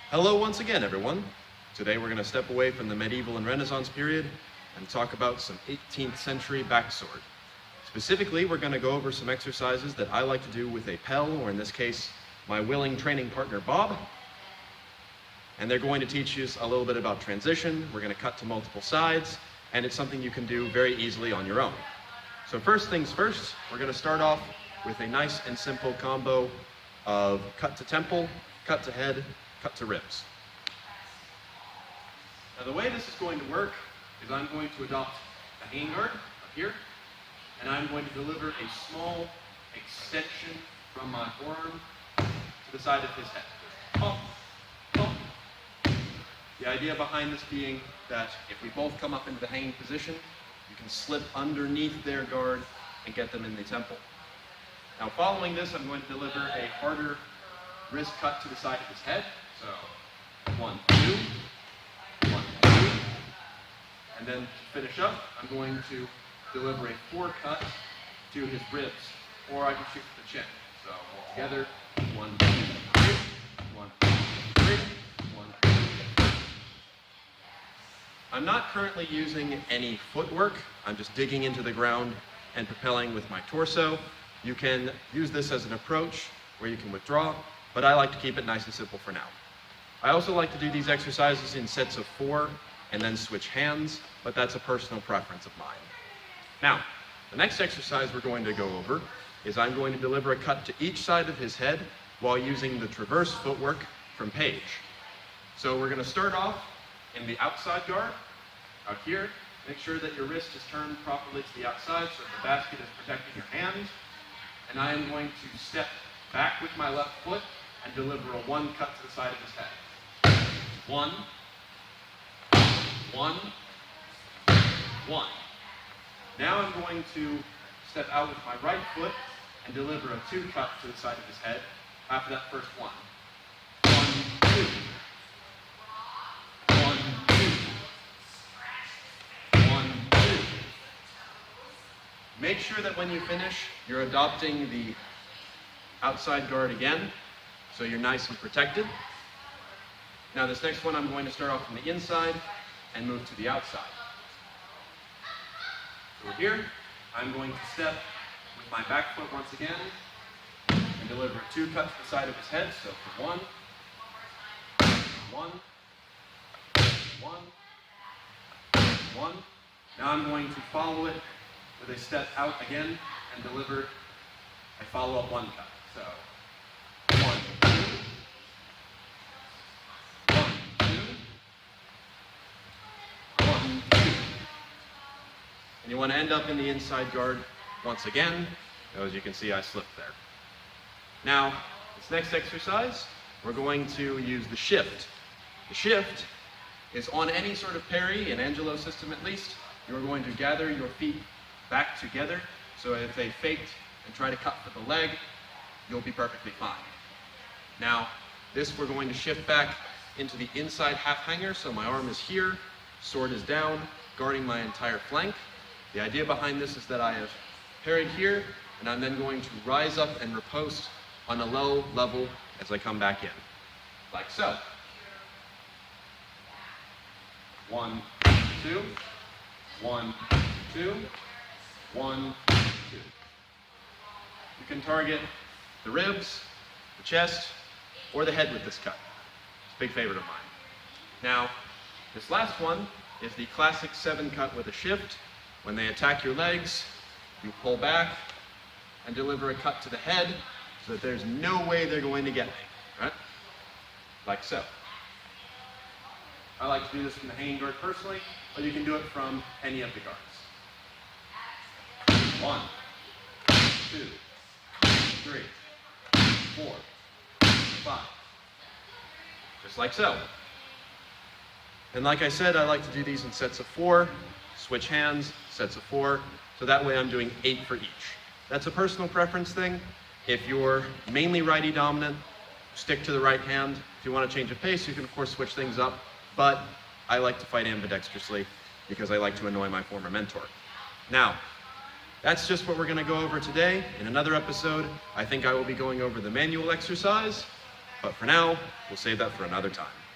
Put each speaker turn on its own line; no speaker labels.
Hello once again, everyone. Today we're going to step away from the medieval and Renaissance period and talk about some 18th century backsword. Specifically, we're going to go over some exercises that I like to do with a Pell, or in this case, my willing training partner, Bob. And they're going to teach you a little bit about transition. We're going to cut to multiple sides, and it's something you can do very easily on your own. So first things first, we're going to start off with a nice and simple combo of cut to temple, cut to head, cut to ribs. Now the way this is going to work is I'm going to adopt a hanging guard up here, and I'm going to deliver a small extension from my forearm to the side of his head. Pump, pump. The idea behind this being that if we both come up into the hanging position, you can slip underneath their guard and get them in the temple. Now following this, I'm going to deliver a harder wrist cut to the side of his head. So 1, 2, 1, 2. And then to finish up, I'm going to deliver a 4 cut to his ribs, or I can shoot for the chin. So all together, 1, 2, 3, 1, 2, 3, 1, 2, 3. I'm not currently using any footwork. I'm just digging into the ground and propelling with my torso. You can use this as an approach where you can withdraw, but I like to keep it nice and simple for now. I also like to do these exercises in sets of 4 and then switch hands, but that's a personal preference of mine. Now, the next exercise we're going to go over is I'm going to deliver a cut to each side of his head while using the traverse footwork from Page. So we're going to start off in the outside guard, out here. Make sure that your wrist is turned properly to the outside so that the basket is protecting your hand. And I am going to step back with my left foot and deliver a 1 cut to the side of his head. 1, 1, 1. Now I'm going to step out with my right foot and deliver a 2 cut to the side of his head after that first 1. 1, 2. 1, 2. 1, 2. Make sure that when you finish, you're adopting the outside guard again, so you're nice and protected. Now this next one, I'm going to start off from the inside and move to the outside. So we're here. I'm going to step with my back foot once again and deliver a 2 cut to the side of his head. So for 1, 1, 1, 1. Now I'm going to follow it with a step out again and deliver a follow-up 1 cut. So 1, 2, 1, 2, 1, 2. And you want to end up in the inside guard once again. As you can see, I slipped there. Now, this next exercise, we're going to use the shift. The shift is on any sort of parry, in Angelo system at least, you're going to gather your feet back together, so if they faked and try to cut for the leg, you'll be perfectly fine. Now, this we're going to shift back into the inside half hanger, so my arm is here, sword is down, guarding my entire flank. The idea behind this is that I have parried here, and I'm then going to rise up and riposte on a low level as I come back in, like so. 1, 2, 1, 2, 1, 2. You can target the ribs, the chest, or the head with this cut. It's a big favorite of mine. Now, this last one is the classic 7 cut with a shift. When they attack your legs, you pull back and deliver a cut to the head so that there's no way they're going to get me, right? Like so. I like to do this from the hanging guard personally, but you can do it from any of the guards. 1, 2, 3, 4, 5. Just like so. And like I said, I like to do these in sets of 4, switch hands, sets of 4, so that way I'm doing 8 for each. That's a personal preference thing. If you're mainly righty dominant, stick to the right hand. If you want to change a pace, you can of course switch things up, but I like to fight ambidextrously because I like to annoy my former mentor. Now, that's just what we're going to go over today. In another episode, I think I will be going over the manual exercise, But for now, we'll save that for another time.